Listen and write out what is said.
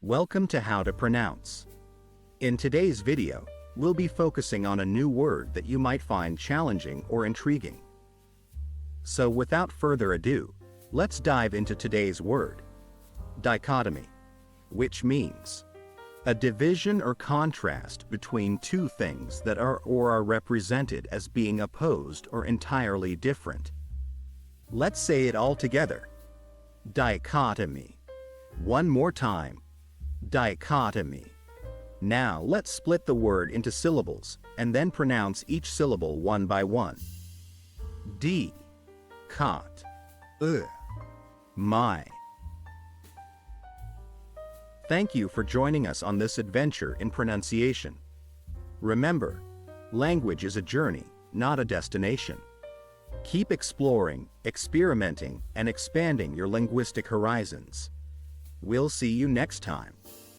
Welcome to How to Pronounce. In today's video, we'll be focusing on a new word that you might find challenging or intriguing. So without further ado, let's dive into today's word. Dichotomy, which means a division or contrast between two things that are represented as being opposed or entirely different. Let's say it all together. Dichotomy. One more time. Dichotomy. Now let's split the word into syllables and then pronounce each syllable one by one. D. Cot. My. Thank you for joining us on this adventure in pronunciation. Remember, language is a journey, not a destination. Keep exploring, experimenting, and expanding your linguistic horizons. We'll see you next time.